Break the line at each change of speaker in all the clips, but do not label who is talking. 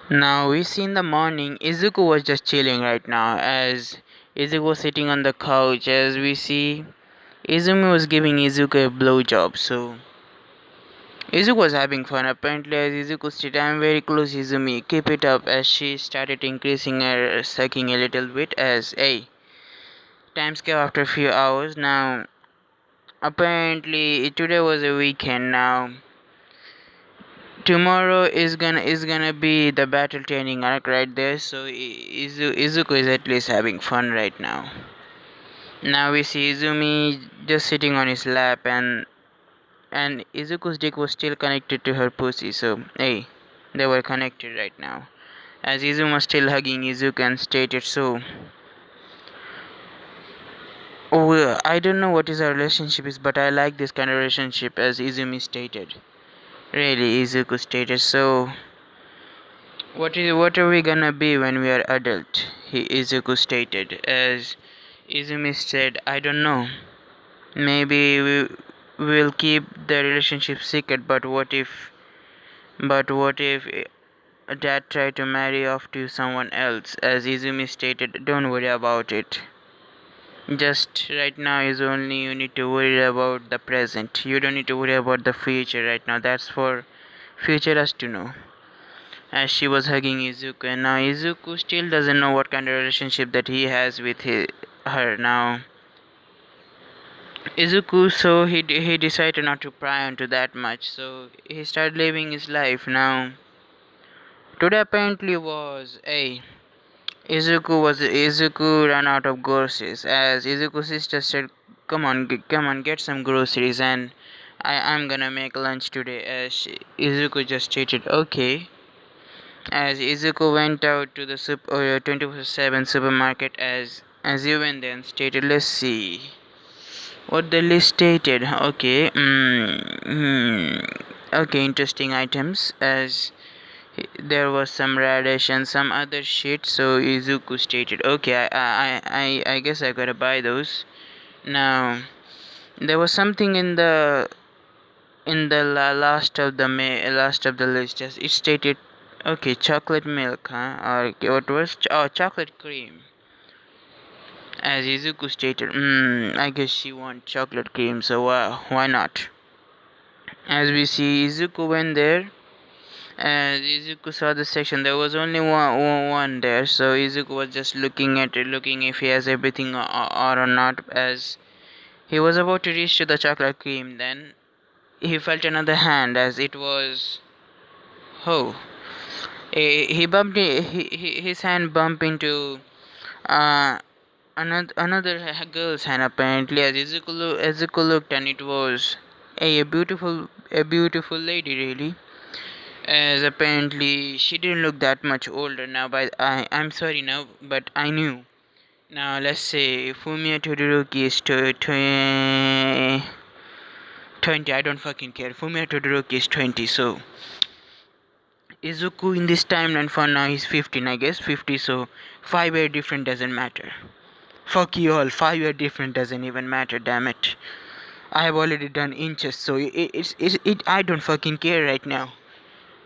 Now we see in the morning Izuku was just chilling right now as Izuku was sitting on the couch as we see Izumi was giving Izuku a blowjob. So Izuku was having fun apparently as Izuku said, I'm very close Izumi, keep it up as she started increasing her sucking a little bit as hey. Time scale after a few hours now apparently today was a weekend now. Tomorrow is gonna be the battle training arc right there, so Izuku is at least having fun right now. Now we see Izumi just sitting on his lap and Izuku's dick was still connected to her pussy, so hey, they were connected right now. As Izumi was still hugging Izuku and stated so oh I don't know what is our relationship is but I like this kind of relationship as Izumi stated. Really Izuku stated so what are we gonna be when we are adult? Izuku stated as Izumi said, I don't know. Maybe we'll keep the relationship secret, but what if dad tried to marry off to someone else? As Izumi stated, don't worry about it. Just right now is only you need to worry about the present. You don't need to worry about the future right now. That's for future us to know. As she was hugging Izuku, and now Izuku still doesn't know what kind of relationship that he has with her now. Izuku, so he decided not to pry onto that much, so he started living his life now. Today apparently was a Izuku ran out of groceries as Izuku's sister said, come on, get some groceries and I'm gonna make lunch today." As Izuku just stated, "Okay." As Izuku went out to the 24/7 supermarket, as he went there and stated, "Let's see what the list stated." Okay, okay, interesting items as there was some radish and some other shit. So Izuku stated, "Okay, I guess I gotta buy those." Now there was something in the last of the list. As it stated, okay, chocolate milk, huh? Or what was chocolate cream. As Izuku stated, I guess she wants chocolate cream, so why not? As we see, Izuku went there. As Izuku saw the section, there was only one there, so Izuku was just looking at it, looking if he has everything or not. As he was about to reach to the chocolate cream, then he felt another hand, as it was oh, he bumped his hand bumped into uh another girl's hand apparently. As Izuku looked, and it was a beautiful lady really. As apparently she didn't look that much older now, but I'm sorry now, but I knew. Now let's say Fumiya Todoroki is 20. I don't fucking care. Fumiya Todoroki is 20, so Izuku in this timeline for now he's 15, I guess 50. So 5 year different doesn't matter. Fuck you all. 5 year different doesn't even matter. Damn it. I have already done inches, so it. I don't fucking care right now.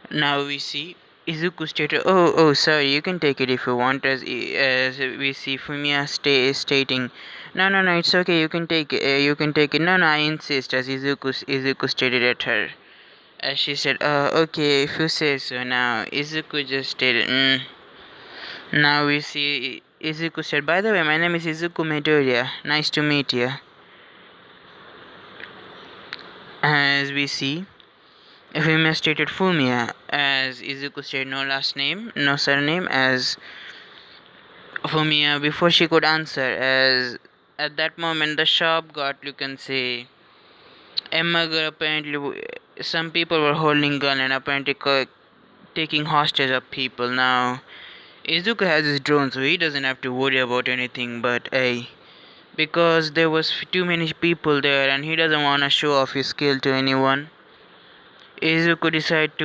Now we see Izuku stated, "Oh, sorry, you can take it if you want." As we see Fumiya stating, "No, it's okay. You can take it. You can take it. No, I insist." As Izuku stated at her, as she said, okay, if you say so." Now Izuku just stated, Now we see Izuku said, "By the way, my name is Izuku Midoriya. Nice to meet you." As we see, Fumiya stated Fumiya, as Izuku said no last name, no surname, as Fumiya before she could answer, as at that moment the shop got, you can say, Emma girl apparently some people were holding gun and apparently taking hostage of people. Now Izuku has his drone, so he doesn't have to worry about anything, but hey, because there was too many people there and he doesn't want to show off his skill to anyone, Izuku decided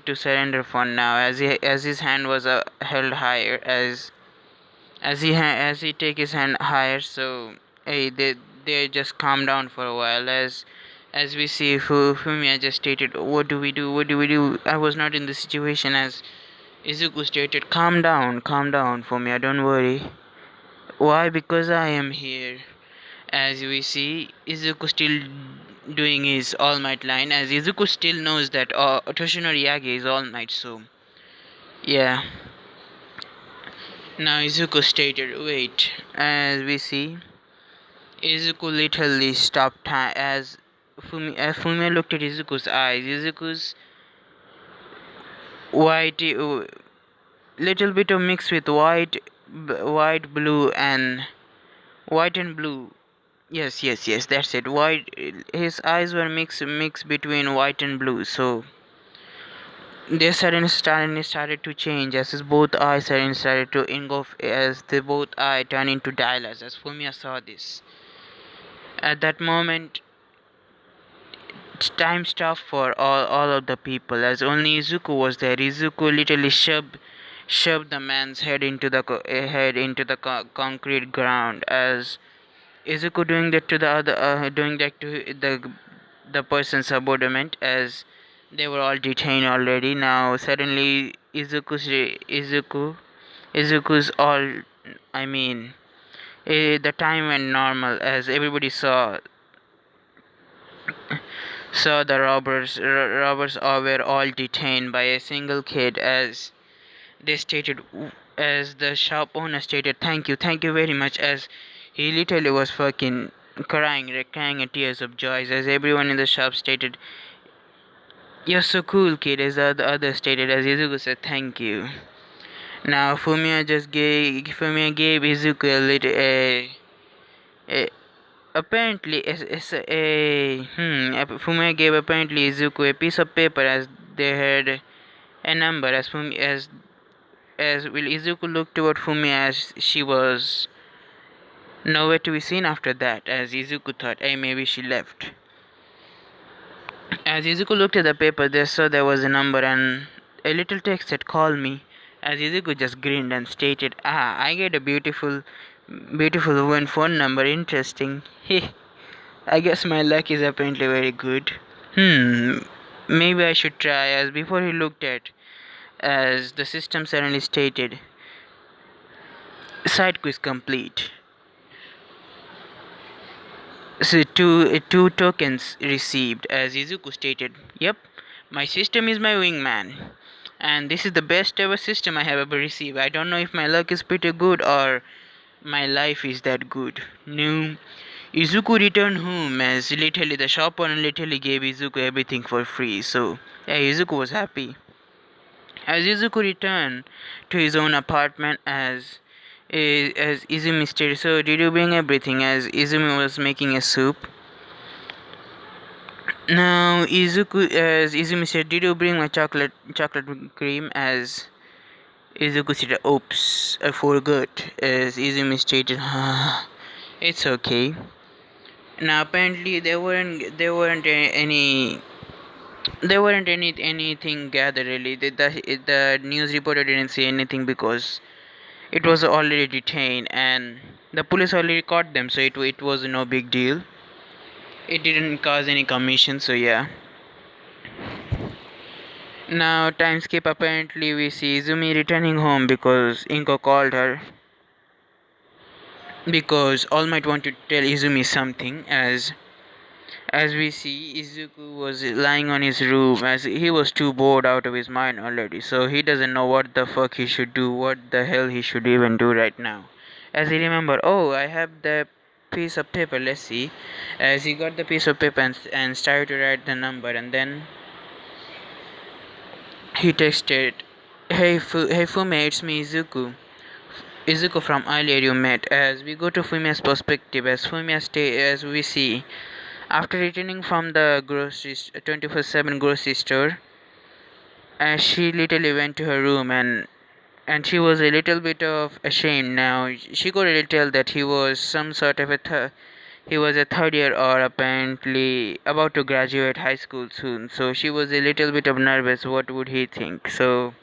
to surrender for now, as his hand was held higher, as he take his hand higher. So hey, they just calm down for a while, As we see, Fumiya just stated, "What do we do? What do we do?" I was not in the situation. As Izuku stated, calm down, Fumiya, don't worry." Why? Because I am here. As we see, Izuku still doing his All Might line, as Izuku still knows that Toshinori Yage is All Might, so yeah. Now Izuku stated, wait, as we see, Izuku literally stopped time as Fumiya looked at Izuku's eyes. Izuku's white, little bit of mix with white, blue, and white and blue. Yes, that's it. White. His eyes were mixed between white and blue. So they suddenly started to change as his both eyes suddenly started to engulf as the both eye turned into dialas. As Fumiya saw this, at that moment, time stopped for all of the people. As only Izuku was there. Izuku literally shoved the man's head into the concrete ground. As Izuku doing that to the other, doing that to the person's subordinate, as they were all detained already. Now suddenly Izuku's all, I mean, the time went normal as everybody saw the robbers were all detained by a single kid. As they stated, as the shop owner stated, thank you very much, as he literally was fucking crying at tears of joy. As everyone in the shop stated, "You're so cool, kid," as the other stated, as Izuku said, "Thank you." Now Fumiya gave Izuku a little a apparently Fumiya gave apparently Izuku a piece of paper, as they had a number. As will Izuku looked toward Fumiya, as she was nowhere to be seen after that. As Izuku thought, hey, maybe she left. As Izuku looked at the paper, they saw there was a number and a little text said, "Call me." As Izuku just grinned and stated, "Ah, I get a beautiful woman phone number. Interesting. Heh, I guess my luck is apparently very good. Hmm, maybe I should try." As before he looked at, as the system suddenly stated, "Side quiz complete." So two tokens received. As Izuku stated, "Yep, my system is my wingman, and this is the best ever system I have ever received. I don't know if my luck is pretty good or my life is that good." No. Izuku returned home, as literally the shop owner literally gave Izuku everything for free. So yeah, Izuku was happy. As Izuku returned to his own apartment, as Izumi stated, "So did you bring everything?" As Izumi was making a soup. Now Izumi said, "Did you bring my chocolate cream?" As Izuku said, "Oops, I forgot." As Izumi stated, "It's okay." Now apparently there weren't anything gathered really. The news reporter didn't say anything because it was already detained and the police already caught them, so it was no big deal. It didn't cause any commission, so yeah. Now time skip, apparently we see Izumi returning home because Inko called her, because All Might want to tell Izumi something. As we see, Izuku was lying on his roof, as he was too bored out of his mind already, so he doesn't know what the fuck he should do, what the hell he should even do right now. As he remembered, oh, I have the piece of paper, let's see. As he got the piece of paper and started to write the number, and then he texted, hey Fume, it's me, Izuku from earlier you met." As we go to Fumiya's perspective, as we see, after returning from the 24/7 grocery store, as she literally went to her room, and she was a little bit of ashamed now. She could really tell that he was some sort of he was a third year or apparently about to graduate high school soon. So she was a little bit of nervous. What would he think? So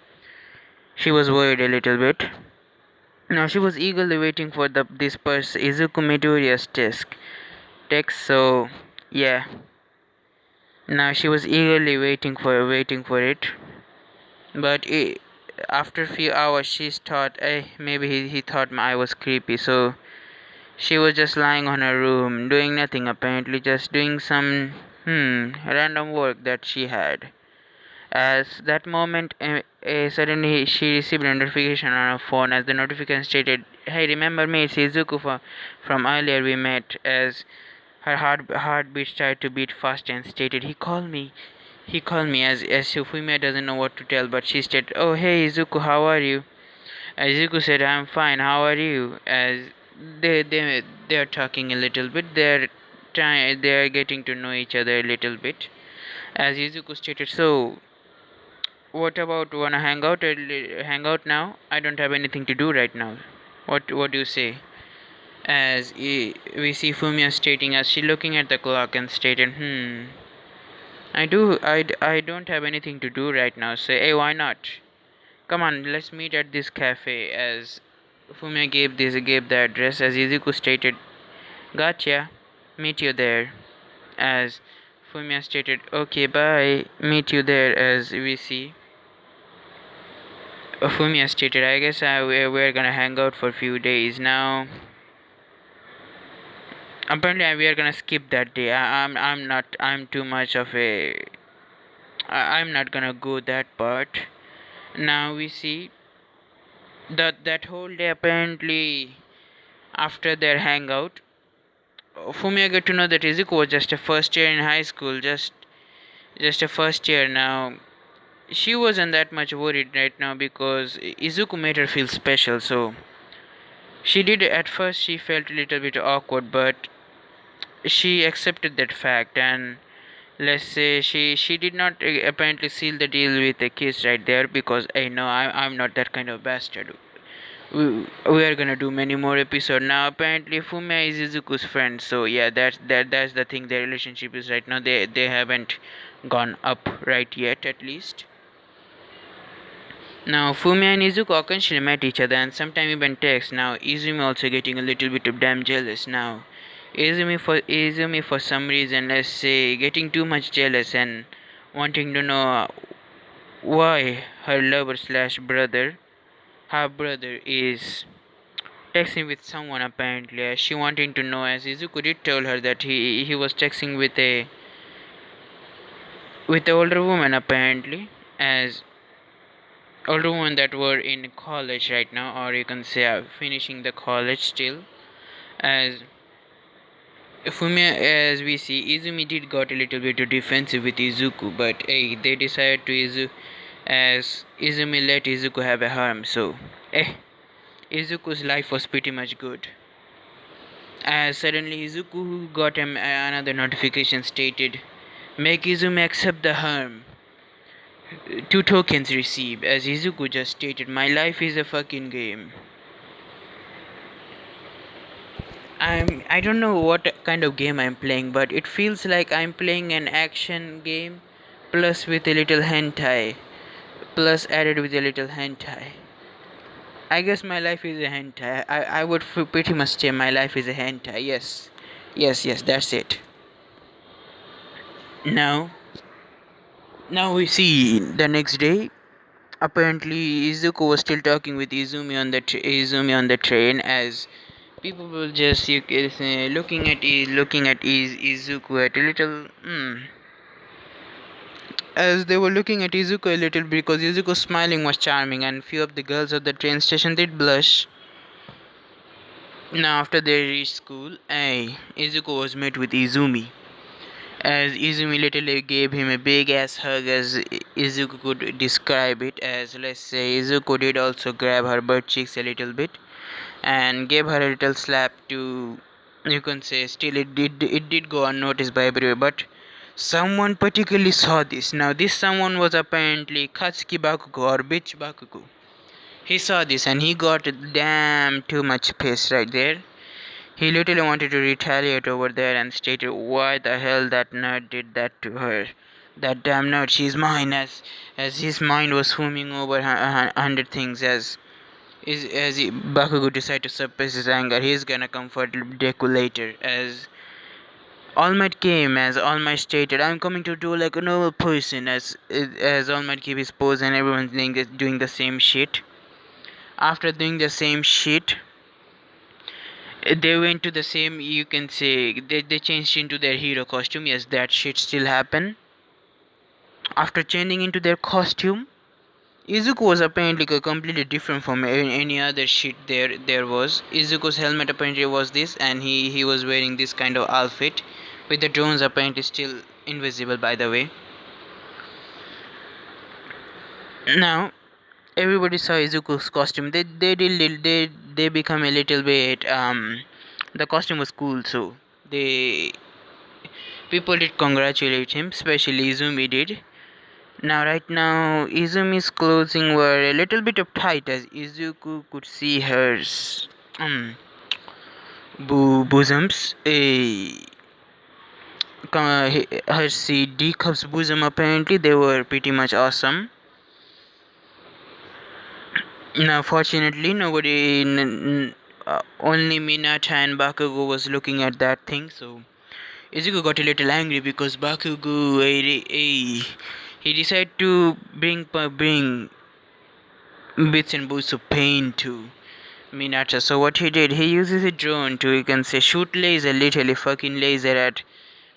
she was worried a little bit. Now she was eagerly waiting for this person Izuku Midoriya's text. So yeah. Now she was eagerly waiting for it, but after a few hours she thought, maybe he thought I was creepy, so she was just lying on her room, doing nothing apparently, just doing some random work that she had. As that moment, suddenly she received a notification on her phone. As the notification stated, "Hey, remember me? It's Izuku from earlier we met." As her heartbeat started to beat fast and stated, "He called me. He called me." As Shifumi doesn't know what to tell, but she stated, "Oh, hey Izuku, how are you?" As Izuku said, "I'm fine. How are you?" As they're talking a little bit. They're getting to know each other a little bit. As Izuku stated, "So what about wanna hang out now? I don't have anything to do right now. What do you say?" As we see Fumiya stating as she looking at the clock and stated, I don't have anything to do right now. Say, hey, why not? Come on, let's meet at this cafe." As Fumiya gave the address, as Izuku stated, "Gotcha, meet you there." As Fumiya stated, "Okay, bye, meet you there." As we see Fumiya stated, "I guess we're gonna hang out for a few days now." Apparently, we are gonna skip that day. I'm not. I'm too much of a. I'm not gonna go that part. Now we see that whole day. Apparently, after their hangout, Fumiya got to know that Izuku was just a first year in high school. Just a first year now. She wasn't that much worried right now because Izuku made her feel special. So she did. At first, she felt a little bit awkward, but she accepted that fact, and let's say she did not apparently seal the deal with a kiss right there, because I know I'm not that kind of bastard. We are gonna do many more episodes now. Apparently Fumiya is Izuku's friend, so yeah, that's the thing. Their relationship is right now, they haven't gone up right yet, at least. Now Fumiya and Izuku occasionally met each other and sometimes even text. Now Izumi also getting a little bit of damn jealous now. Izumi for some reason, let's say, getting too much jealous and wanting to know why her lover slash brother, her brother, is texting with someone apparently. As she wanting to know, as Izuku did tell her that he was texting with the older woman apparently, as older women that were in college right now, or you can say finishing the college still. As Fumiya, as we see, Izumi did got a little bit defensive with Izuku, but hey, they decided to as Izumi let Izuku have a harm, so Izuku's life was pretty much good. As suddenly Izuku got another notification stated, "Make Izumi accept the harm. 2 tokens received." As Izuku just stated, "My life is a fucking game." I don't know what kind of game I'm playing, but it feels like I'm playing an action game plus with a little hentai. Plus added with a little hentai. I guess my life is a hentai. I would pretty much say my life is a hentai. Yes. Yes, that's it. Now we see the next day. Apparently Izuku was still talking with Izumi on the train, as people were just looking at Izuku at a little as they were looking at Izuku a little, because Izuku's smiling was charming and few of the girls at the train station did blush. Now after they reached school, Izuku was met with Izumi, as Izumi literally gave him a big ass hug, as Izuku could describe it. As let's say Izuku did also grab her butt cheeks a little bit and gave her a little slap to, you can say, still it did go unnoticed by everyone, but someone particularly saw this. Now this someone was apparently Katsuki Bakugo, or bitch Bakugo. He saw this and he got damn too much pissed right there. He literally wanted to retaliate over there and stated why the hell that nerd did that to her. That damn nerd, she's mine. As his mind was swimming over 100 things. Bakugo decided to suppress his anger, he's gonna comfort Deku later. As All Might came as All Might stated, "I'm coming to do like a normal person." As All Might gave his pose and everyone's doing the same shit. After doing the same shit, they went to the same. You can say they changed into their hero costume. Yes, that shit still happened. After changing into their costume, Izuku was apparently completely different from any other shit there was. Izuku's helmet apparently was this, and he was wearing this kind of outfit, with the drones apparently still invisible, by the way. Now everybody saw Izuku's costume. They become a little bit the costume was cool, so they people did congratulate him, especially Izumi did. Now, right now, Izumi's clothing were a little bit uptight as Izuku could see her um, bosoms. Her see D Cup's bosom apparently they were pretty much awesome. Now, fortunately, nobody, only Minata and Bakugo was looking at that thing, so Izuku got a little angry because Bakugo, he decided to bring bits and boosts of pain to Minata. So what he did, he uses a drone to, you can say, shoot laser, literally fucking laser at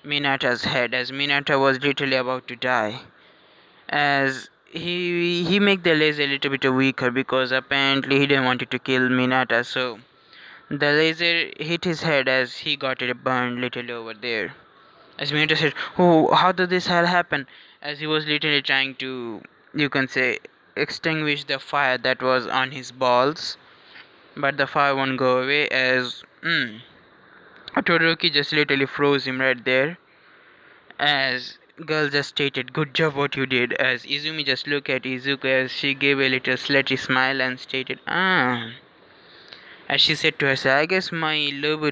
Minata's head, as Minata was literally about to die. As he make the laser a little bit weaker because apparently he didn't want it to kill Minata. So the laser hit his head as he got it burned literally over there. As Minata said, "Oh, how did this hell happen?" As he was literally trying to, you can say, extinguish the fire that was on his balls, but the fire won't go away. As Todoroki just literally froze him right there. As girl just stated, "Good job what you did." As Izumi just looked at Izuku as she gave a little slutty smile and stated, "Ah." As she said to herself, "I guess my lover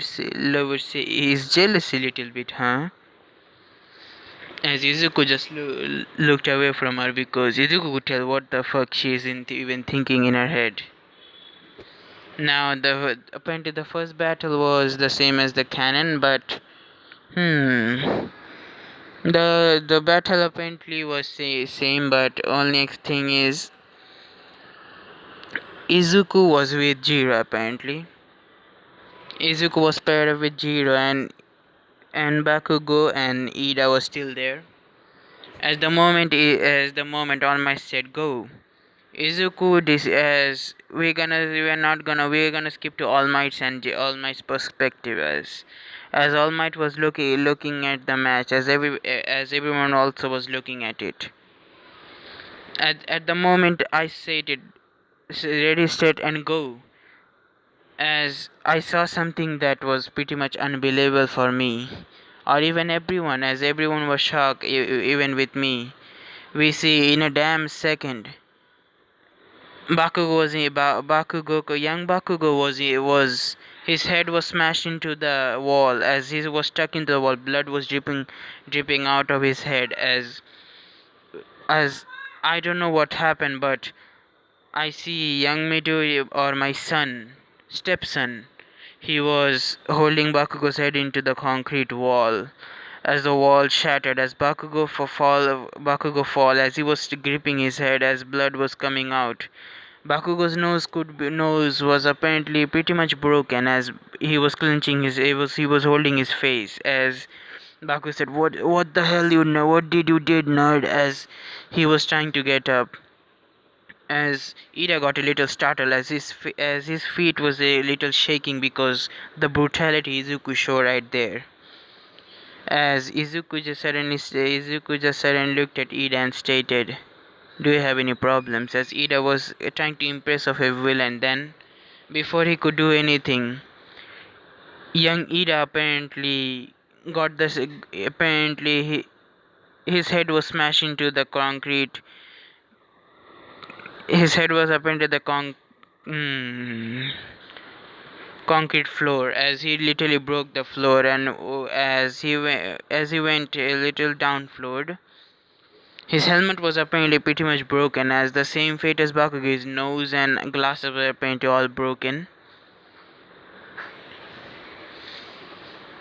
is jealous a little bit, huh?" As Izuku just looked away from her because Izuku could tell what the fuck she is even thinking in her head. Now, apparently the first battle was the same as the canon, but the battle apparently was same, but only thing is Izuku was with Jiro apparently. Izuku was paired up with Jiro, and Bakugo and Ida was still there. As the moment All Might said go, Izuku this as we're gonna skip to All Might's and All Might's perspective as All Might was looking at the match as everyone also was looking at it. At the moment I said it, ready, set, and go. As I saw something that was pretty much unbelievable for me, or even everyone, as everyone was shocked, even with me. We see in a damn second, young Bakugo was his head was smashed into the wall as he was stuck into the wall. Blood was dripping out of his head as I don't know what happened, but I see young Midori or my stepson. He was holding Bakugo's head into the concrete wall as the wall shattered as Bakugo fall as he was gripping his head as blood was coming out. Bakugo's nose was apparently pretty much broken as he was clenching he was holding his face as Bakugo said, what the hell you know, what did you did, nerd?" As he was trying to get up. As Ida got a little startled as his feet was a little shaking because the brutality Izuku showed right there. As Izuku just suddenly looked at Ida and stated, "Do you have any problems?" As Ida was trying to impress of a villain. Then, before he could do anything, young Ida apparently got this. Apparently, his head was smashed into the concrete. His head was up into the concrete floor as he literally broke the floor, and as he went a little down floored, his helmet was apparently pretty much broken as the same fate as Bakugo's nose and glasses were apparently all broken.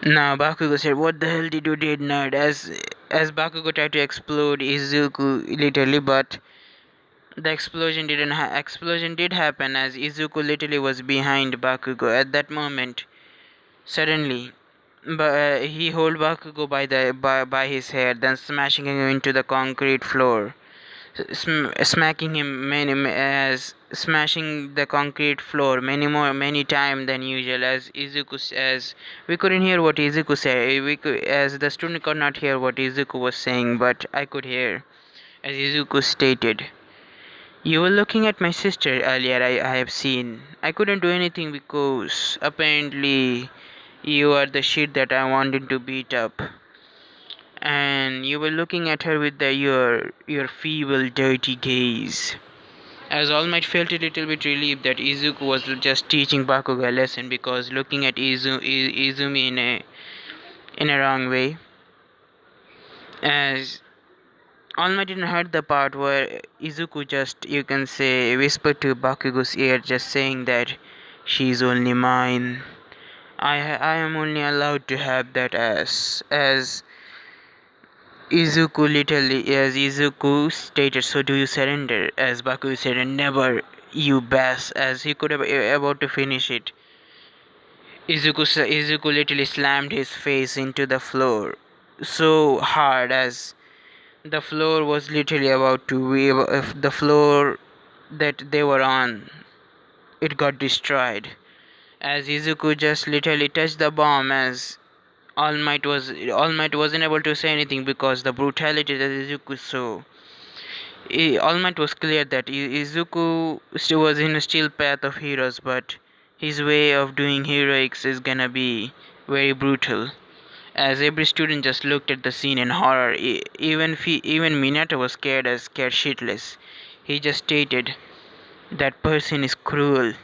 Now Bakugo said, "What the hell did you did, nerd?" As Bakugo tried to explode Izuku literally, but the explosion did happen as Izuku literally was behind Bakugo at that moment. Suddenly, he held Bakugo by his hair, then smashing him into the concrete floor, smacking him smashing the concrete floor many times than usual. As we couldn't hear what Izuku said, as the student could not hear what Izuku was saying, but I could hear. As Izuku stated, "You were looking at my sister earlier, I have seen. I couldn't do anything because apparently you are the shit that I wanted to beat up. And you were looking at her with your feeble, dirty gaze." As All Might felt a little bit relieved that Izuku was just teaching Bakugo a lesson, because looking at Izumi in a wrong way. As All Might didn't heard the part where Izuku just, you can say, whispered to Bakugo's ear, just saying that she's only mine. I am only allowed to have that ass. As Izuku stated, "So do you surrender?" As Bakugo said, "Never, you bass." As he could have about to finish it, Izuku literally slammed his face into the floor so hard, as the floor was literally about to wave. If the floor that they were on, it got destroyed. As Izuku just literally touched the bomb, as All Might wasn't able to say anything because the brutality that Izuku saw. All Might was clear that Izuku still was in a still path of heroes, but his way of doing heroics is gonna be very brutal. As every student just looked at the scene in horror, even Minato was scared shitless. He just stated, "That person is cruel."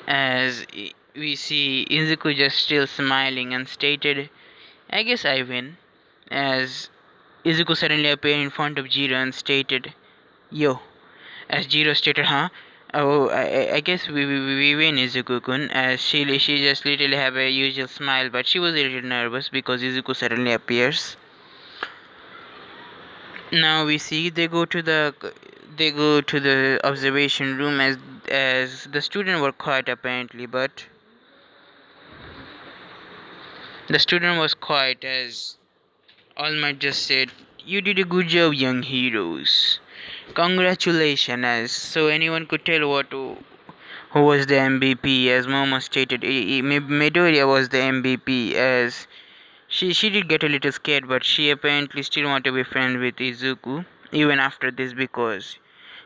As we see Izuku just still smiling and stated, "I guess I win." As Izuku suddenly appeared in front of Jiro and stated, "Yo." As Jiro stated, "Huh? Oh, I guess we win, Izuku-kun." As she just literally have a usual smile, but she was a little nervous because Izuku suddenly appears. Now we see they go to the observation room, as the students were quiet apparently, but the student was quiet as All Might just said, "You did a good job, young heroes. Congratulations." As so anyone could tell who was the MVP, as Momo stated. Midoriya was the MVP, as she did get a little scared, but she apparently still wanted to be friends with Izuku even after this, because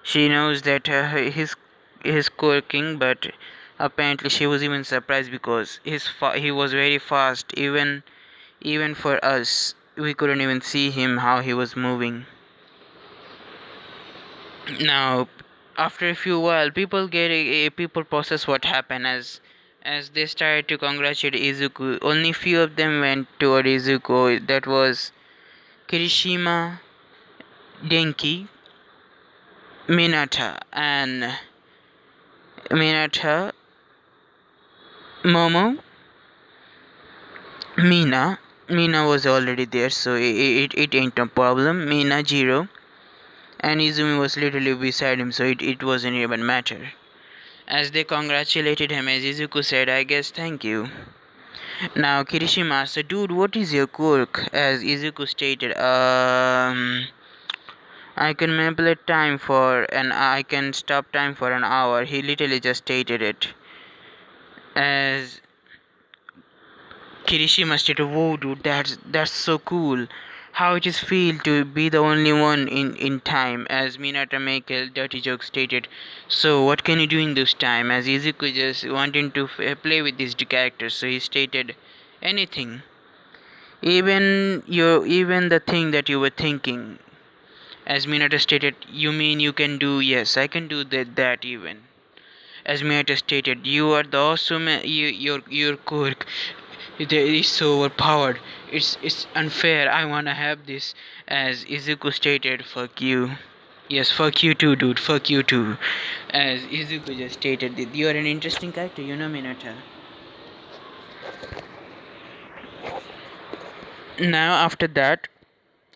she knows that his core king. But apparently she was even surprised because he was very fast. Even for us, we couldn't even see him how he was moving. Now, after a few while, people process what happened, as they started to congratulate Izuku. Only few of them went toward Izuku. That was Kirishima, Denki, Minata, and Minata, Momo, Mina. Mina was already there, so it ain't no problem. Mina, Jiro, and Izumi was literally beside him, so it wasn't even matter. As they congratulated him, as Izuku said, "I guess thank you." Now Kirishima asked, "Dude, what is your quirk?" As Izuku stated, "I can manipulate time I can stop time for an hour." He literally just stated it. As Kirishima stated, "Whoa, dude, that's so cool. How it is feel to be the only one in time." As Minato make a dirty joke stated, "So what can you do in this time?" As Izuku just wanting to play with these characters, so he stated, "Anything. Even the thing that you were thinking." As Minato stated, "You mean you can do?" "Yes, I can do that even." As Minato stated, "You are the awesome. Your quirk, it is so overpowered. It's unfair. I wanna have this." As Izuku stated, "Fuck you." "Yes, fuck you too, dude. Fuck you too." As Izuku just stated, "You are an interesting character, you know, Minato." Now after that,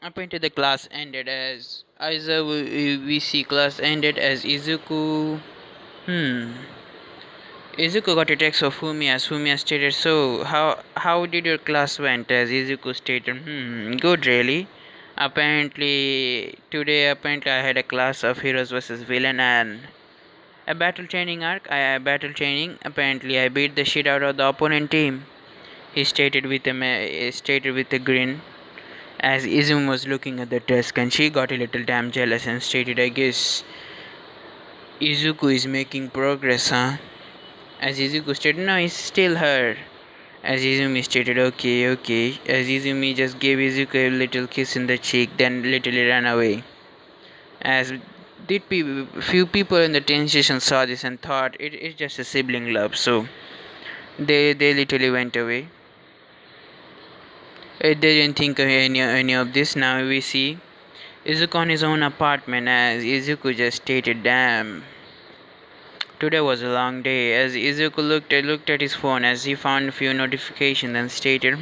apparently the class ended as we see class ended as Izuku. Hmm. Izuku got a text of Fumi as Fumi stated, so how did your class went? As Izuku stated, good really. Apparently I had a class of heroes versus villain and a battle training arc. I battle training. Apparently I beat the shit out of the opponent team. He stated with a grin as Izumi was looking at the desk and she got a little damn jealous and stated, I guess Izuku is making progress, huh? As Izuku stated, no, it's still her. As Izumi stated, okay, okay. As Izumi just gave Izuku a little kiss in the cheek, then literally ran away. As few people in the train station saw this and thought it's just a sibling love, so they literally went away. They didn't think of any of this. Now we see Izuku on his own apartment as Izuku just stated, damn. Today was a long day. As Izuku looked at his phone as he found a few notifications and stated,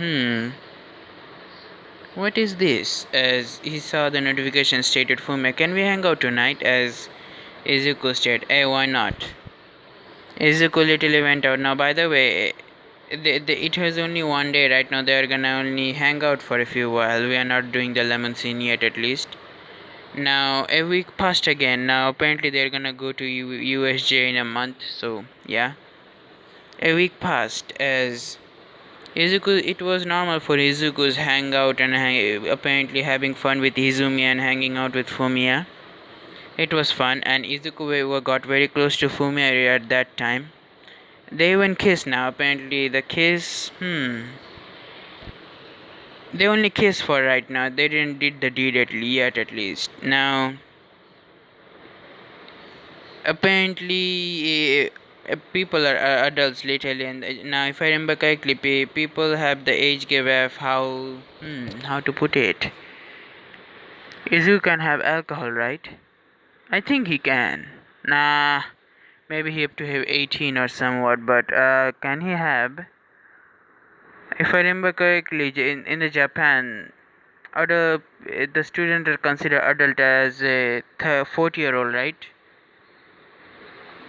what is this? As he saw the notification stated, Fume, can we hang out tonight? As Izuku said, hey, why not? Izuku literally went out. Now, by the way, it was only one day right now. They are gonna only hang out for a few while. We are not doing the lemon scene yet, at least. Now, a week passed again. Now, apparently, they're gonna go to USJ in a month. So, yeah. A week passed as Izuku. It was normal for Izuku's hangout and apparently having fun with Izumi and hanging out with Fumiya. It was fun, and Izuku got very close to Fumiya at that time. They even kissed now. Apparently, the kiss. They only kiss for right now. They didn't did the deed yet, at least. Now, apparently, people are adults literally, and now, if I remember correctly, people have the age gap of how to put it. Izu can have alcohol, right? I think he can. Nah, maybe he have to have 18 or somewhat, but can he have? If I remember correctly, in the Japan, the students are considered adult as a 40-year-old, right?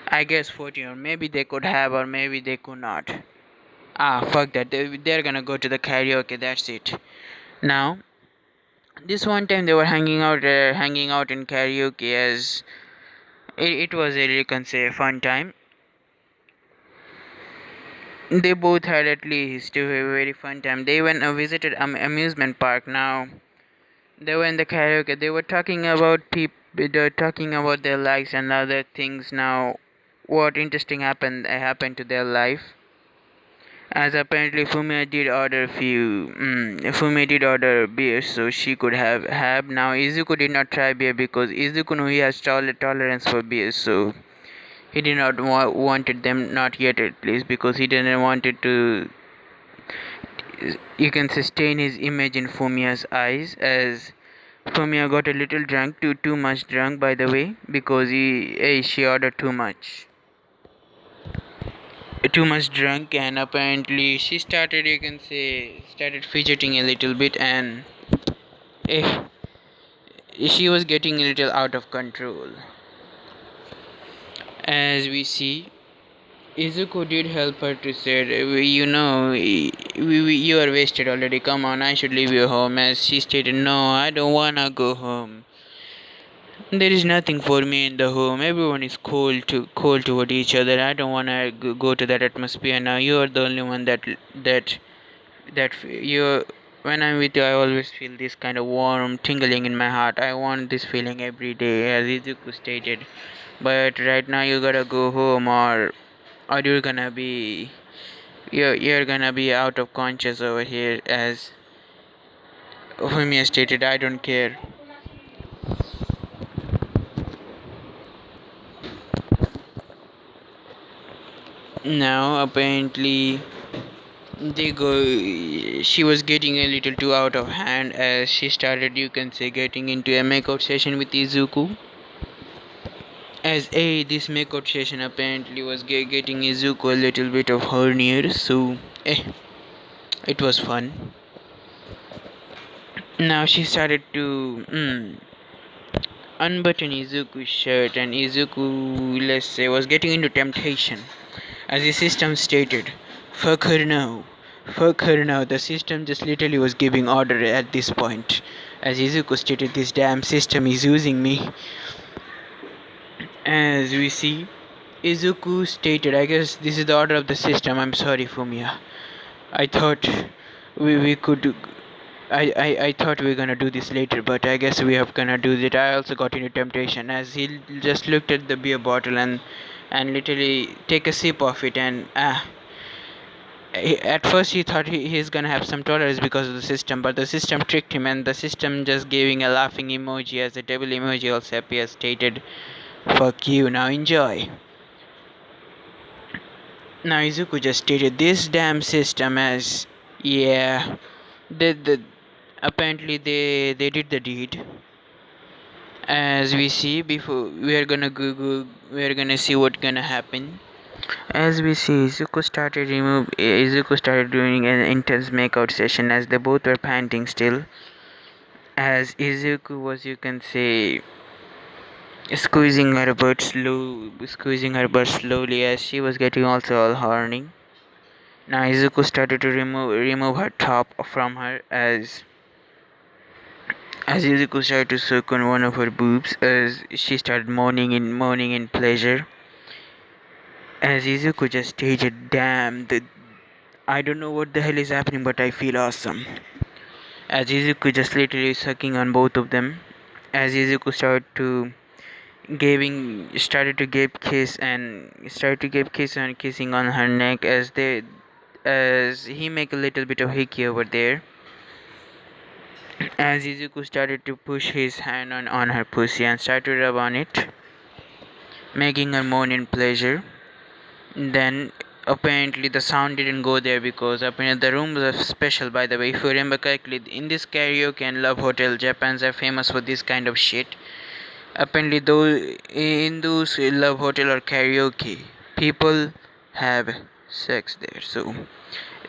I guess 40, or maybe they could have, or maybe they could not. Fuck that. They're gonna go to the karaoke. That's it. Now, this one time they were hanging out in karaoke as it was a you can say fun time. They both had at least a very fun time. They went visited amusement park. Now they were in the karaoke. They were talking about they were talking about their lives and other things. Now, what interesting happened to their life? As apparently Fumiya did order Fumiya did order beer so she could have. Now Izuku did not try beer because Izuku knew he has tolerance for beer, so he did not wanted them, not yet at least, because he didn't wanted to, you can sustain his image in Fumiya's eyes. As Fumiya got a little drunk, too much drunk by the way, because she ordered too much drunk, and apparently she started, you can say, started fidgeting a little bit, and eh, she was getting a little out of control. As we see, Izuku did help her to say, you know, you are wasted already, come on, I should leave you home. As she stated, no, I don't wanna go home. There is nothing for me in the home. Everyone is cold toward each other. I don't wanna go to that atmosphere now. You are the only one that you. When I'm with you, I always feel this kind of warm tingling in my heart. I want this feeling every day, as Izuku stated. But right now, you gotta go home, or you're gonna be out of conscious over here. As Fumiya stated, I don't care. Now apparently they go. She was getting a little too out of hand as she started, you can say, getting into a makeout session with Izuku. As this makeout session apparently was getting Izuku a little bit of hornier, so it was fun. Now she started to unbutton Izuku's shirt, and Izuku, let's say, was getting into temptation. As the system stated, fuck her now. Fuck her now. The system just literally was giving order at this point. As Izuku stated, this damn system is using me. As we see, Izuku stated, I guess this is the order of the system. I'm sorry, Fumiya. I thought we could. I thought we were gonna do this later, but I guess we have gonna do it. I also got into temptation as he just looked at the beer bottle and literally take a sip of it, and at first he thought he's gonna have some tolerance because of the system, but the system tricked him, and the system just giving a laughing emoji as the devil emoji also appears, stated, fuck you, now enjoy. Now Izuku just stated this damn system as, yeah, the apparently they did the deed. As we see, before we are gonna google, we are gonna see what's gonna happen. As we see, Izuku started doing an intense makeout session as they both were panting still. As Izuku was, you can say, squeezing her butt slowly as she was getting also all horny. Now Izuku started to remove her top from her as Izuku started to suck on one of her boobs as she started moaning in pleasure. As Izuku just stated, damn, I don't know what the hell is happening, but I feel awesome. As Izuku just literally sucking on both of them. As Izuku started to give kiss and kissing on her neck as he make a little bit of hickey over there. As Izuku started to push his hand on her pussy and started to rub on it, making her moan in pleasure. Then apparently the sound didn't go there because apparently the room was special, by the way. If you remember correctly, in this karaoke and love hotel, Japans are famous for this kind of shit. Apparently in those love hotel or karaoke, people have sex there.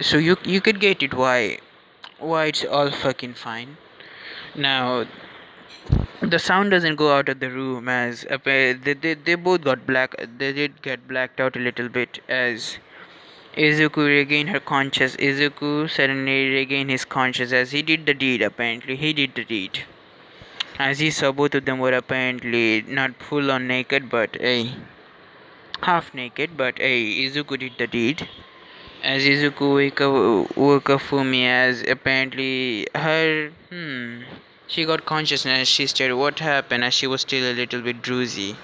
So you could get it why it's all fucking fine. Now the sound doesn't go out of the room as they both got they did get blacked out a little bit as Izuku suddenly regained his conscience as he did the deed. Apparently he did the deed as he saw both of them were apparently not full on naked but half naked, but Izuku did the deed. As Izuku woke up Fumi as apparently she got consciousness. She stared what happened as she was still a little bit drowsy.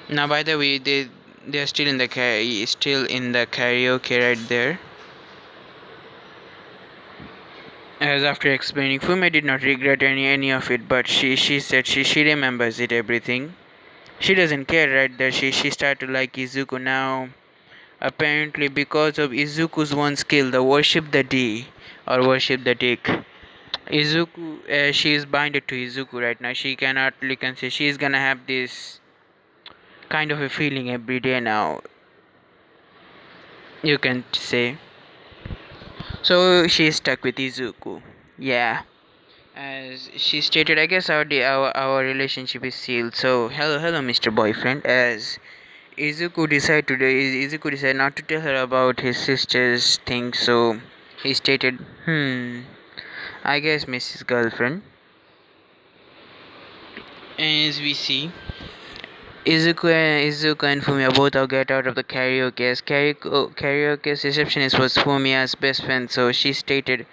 Now by the way, they're still in the karaoke right there. As after explaining, Fumi did not regret any of it, but she said she remembers it everything. She doesn't care right there. She started to like Izuku now. Apparently because of Izuku's one skill, the worship the D or worship the dick. Izuku, she is binded to Izuku right now. She cannot, you can say, she is gonna have this kind of a feeling every day now. You can say. So she is stuck with Izuku. Yeah. As she stated, I guess our relationship is sealed. So hello, Mr. Boyfriend. As Izuku decided not to tell her about his sister's thing. So he stated, I guess Mrs. Girlfriend. As we see, Izuku and Fumiya both all get out of the karaoke as karaoke's receptionist was Fumiya's best friend, so she stated,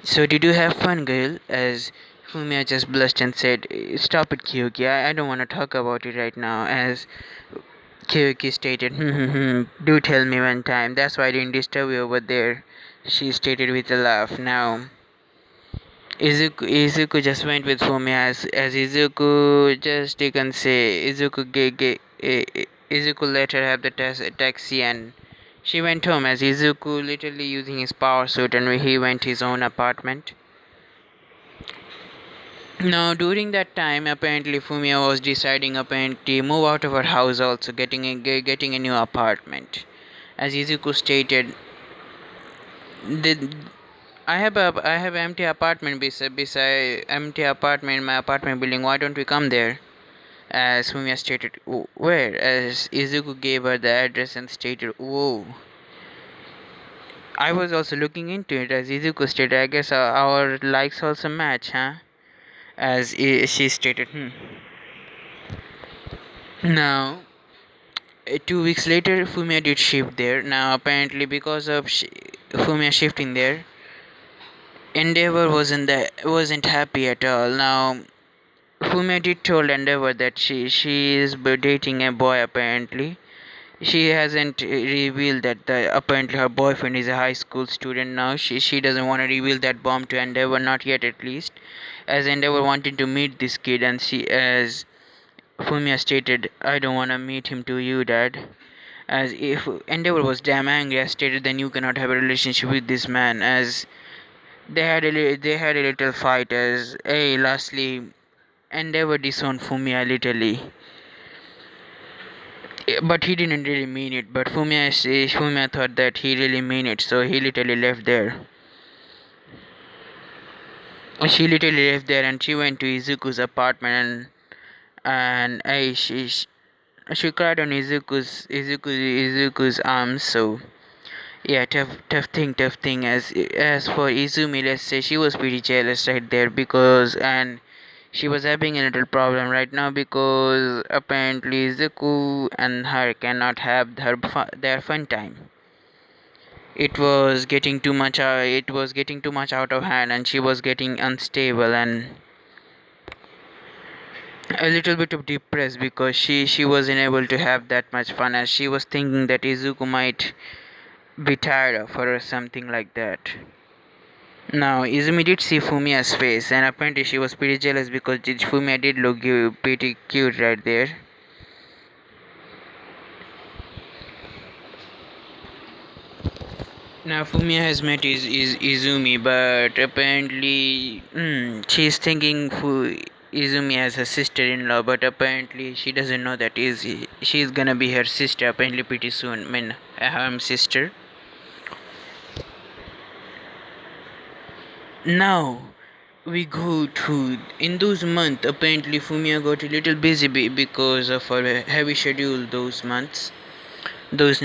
so did you have fun, girl? As Fumiya just blushed and said, stop it, Kyuki, I don't want to talk about it right now. As Kyuki stated, do tell me one time, that's why I didn't disturb you over there. She stated with a laugh. Now Izuku just went with Fumi as Izuku just, you can say, Izuku let her have the taxi and she went home as Izuku literally using his power suit and he went his own apartment. Now during that time apparently Fumiya was deciding apparently move out of her house, also getting a new apartment. As Izuku stated, I have empty apartment beside empty apartment in my apartment building. Why don't we come there? As Fumiya stated, where? As Izuku gave her the address and stated, whoa. I was also looking into it as Izuku stated. I guess our likes also match, huh? As she stated, Now, 2 weeks later, Fumiya did shift there. Now, apparently, because of Fumiya shifting there, Endeavor wasn't happy at all. Now, Fumiya did told Endeavor that she is dating a boy. Apparently, she hasn't revealed that apparently her boyfriend is a high school student now. She doesn't want to reveal that bomb to Endeavor, not yet at least, as Endeavor wanted to meet this kid, and she as Fumiya stated, I don't want to meet him to you, Dad. As if Endeavor was damn angry, as stated, then you cannot have a relationship with this man. As they had a little fight. As hey, lastly, Endeavor disowned Fumiya literally, but he didn't really mean it. But Fumiya thought that he really mean it, so he literally left there. She literally left there, and she went to Izuku's apartment, and she cried on Izuku's arms. So yeah, tough thing. As for Izumi, let's say she was pretty jealous right there because and she was having a little problem right now because apparently Izuku and her cannot have their fun time. It was getting too much. It was getting too much out of hand, and she was getting unstable and a little bit of depressed because she wasn't able to have that much fun as she was thinking that Izuku might be tired of her or something like that. Now, Izumi did see Fumiya's face, and apparently she was pretty jealous because Fumiya did look pretty cute right there. Now, Fumiya has met Izumi, but apparently she's thinking Izumi as her sister-in-law, but apparently she doesn't know that she's gonna be her sister apparently pretty soon. I mean, her sister. Now we go to in those months. Apparently, Fumiya got a little busy because of her heavy schedule. Those months, those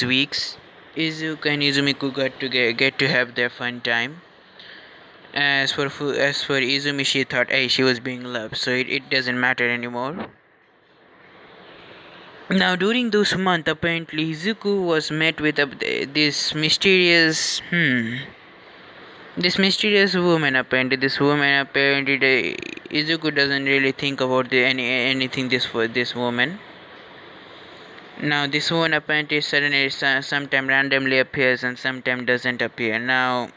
weeks. Izuku and Izumiku got to get to have their fun time. As for Izumi, she thought, hey, she was being loved, so it doesn't matter anymore. Now, during those months, apparently, Izuku was met with this mysterious this mysterious woman. Apparently, Izuku doesn't really think about anything this for this woman. Now this woman apparently suddenly sometime randomly appears and sometime doesn't appear. Now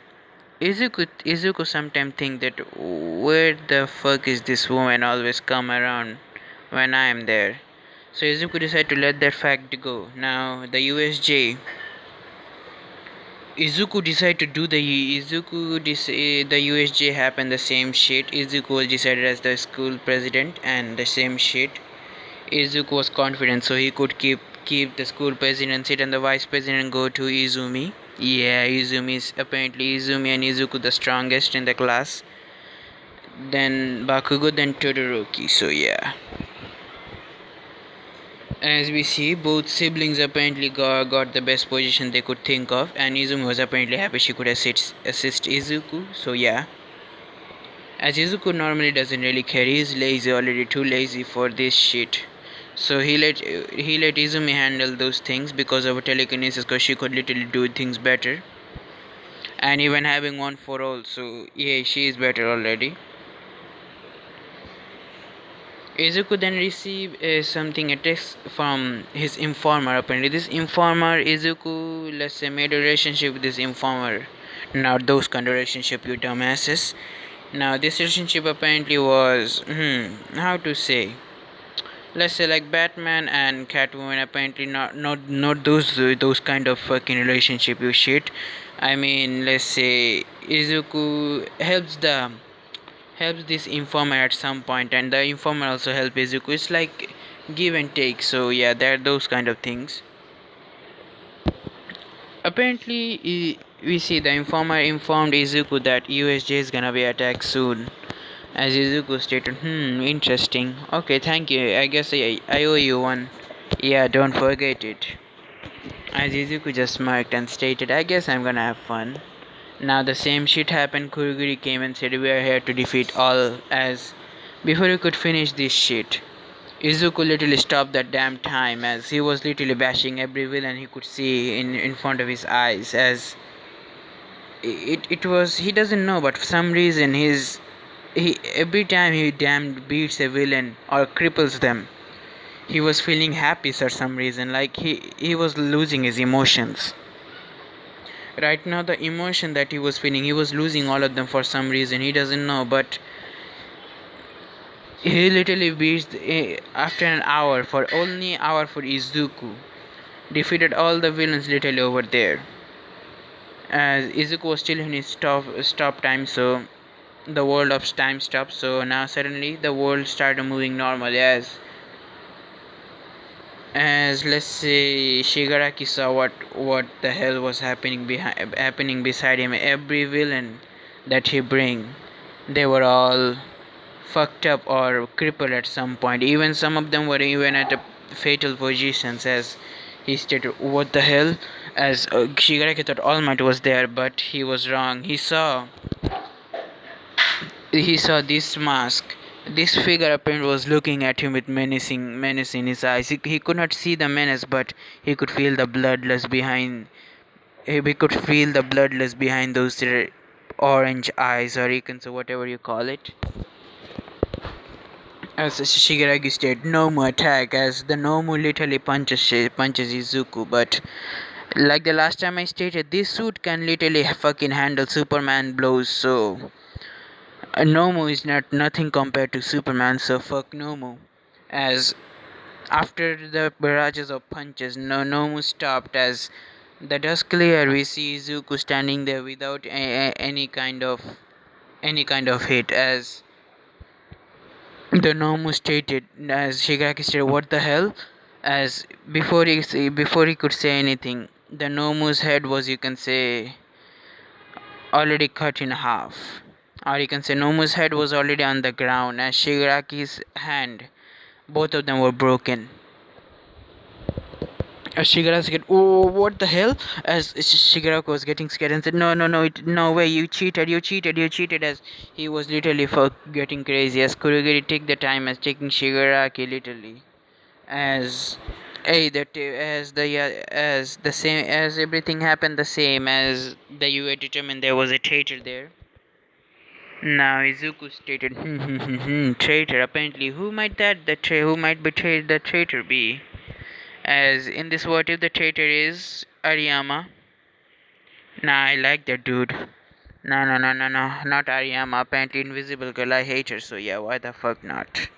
Izuku sometimes think that where the fuck is this woman always come around when I am there. So Izuku decided to let that fact go. Now the USJ Izuku decided to do the USJ happened the same shit. Izuku was decided as the school president and the same shit. Izuku was confident so he could keep the school president seat and the vice president go to Izumi. Yeah, Izumi and Izuku the strongest in the class. Then Bakugo, then Todoroki. So yeah. As we see, both siblings apparently got the best position they could think of, and Izumi was apparently happy she could assist Izuku. So yeah. As Izuku normally doesn't really care, he's lazy, already too lazy for this shit. So he let Izumi handle those things because of her telekinesis, because she could literally do things better. And even having one for all, so yeah, she is better already. Izuku then received a text from his informer. Apparently, this informer, Izuku, let's say, made a relationship with this informer. Now, those kind of relationship, you dumbasses. Now, this relationship apparently was, how to say, let's say like Batman and Catwoman. Apparently, not those kind of fucking relationship, you shit. I mean, let's say Izuku helps this informer at some point, and the informer also helps Izuku. It's like give and take. So yeah, there are those kind of things. Apparently, we see the informer informed Izuku that USJ is gonna be attacked soon. As Izuku stated, interesting. Okay, thank you. I guess I owe you one. Yeah, don't forget it. As Izuku just smirked and stated, I guess I'm gonna have fun. Now the same shit happened. Kurugiri came and said, we are here to defeat all. As before he could finish this shit, Izuku literally stopped that damn time, as he was literally bashing every villain he could see in front of his eyes. As it was, he doesn't know, but for some reason he every time he damn beats a villain or cripples them, he was feeling happy for some reason, like he was losing his emotions. Right now the emotion that he was feeling, he was losing all of them for some reason, he doesn't know. But he literally beats after an hour, for only hour, for Izuku defeated all the villains literally over there. As Izuku was still in his stop time, so the world of time stopped. So now suddenly the world started moving normally. As let's say Shigaraki saw what the hell was happening beside him. Every villain that he bring, they were all fucked up or crippled at some point. Even some of them were even at a fatal positions. As he stated, what the hell? As Shigaraki thought All Might was there, but he was wrong. He saw this mask. This figure apparently was looking at him with menace in his eyes. He could not see the menace, but he could feel the bloodlust behind. He could feel the bloodlust behind those orange eyes, or you can say whatever you call it. As Shigaraki stated, Nomu attack. As the Nomu literally punches Izuku, but like the last time I stated, this suit can literally fucking handle Superman blows. So Nomu is nothing compared to Superman, so fuck Nomu. As after the barrages of punches, Nomu stopped. As the dust cleared, we see Izuku standing there without any kind of hit. As the Nomu stated, as Shigaraki stated, what the hell? As before he could say anything, the Nomu's head was, you can say, already cut in half. Or you can say Nomu's head was already on the ground, as Shigaraki's hand, both of them were broken. As Shigaraki said, "Oh, what the hell?" As Shigaraki was getting scared and said, "No, no, no, no way! You cheated! You cheated! You cheated!" As he was literally getting crazy. As Kurogiri took the time as taking Shigaraki literally, as as the same as everything happened the same as the UA determined there was a traitor there. Now Izuku stated, traitor. Apparently, who might betray the traitor be? As in this, what if the traitor is Ariyama? Nah, I like that dude. No, no, no, no, no, not Ariyama. Apparently, Invisible Girl. I hate her. So yeah, why the fuck not?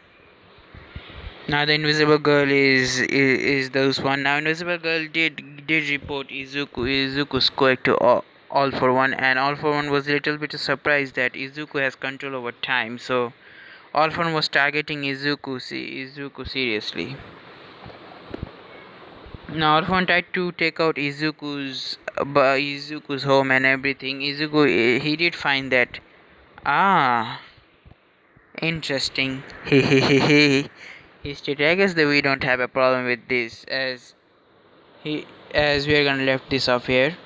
Now the Invisible Girl is those one. Now Invisible Girl did report Izuku's quirk to all for One, and All for One was a little bit surprised that Izuku has control over time. So All for One was targeting Izuku seriously. Now All for One tried to take out Izuku's home and everything. Izuku, he did find that. Ah, interesting. He stated, I guess that we don't have a problem with this, as we are gonna left this off here.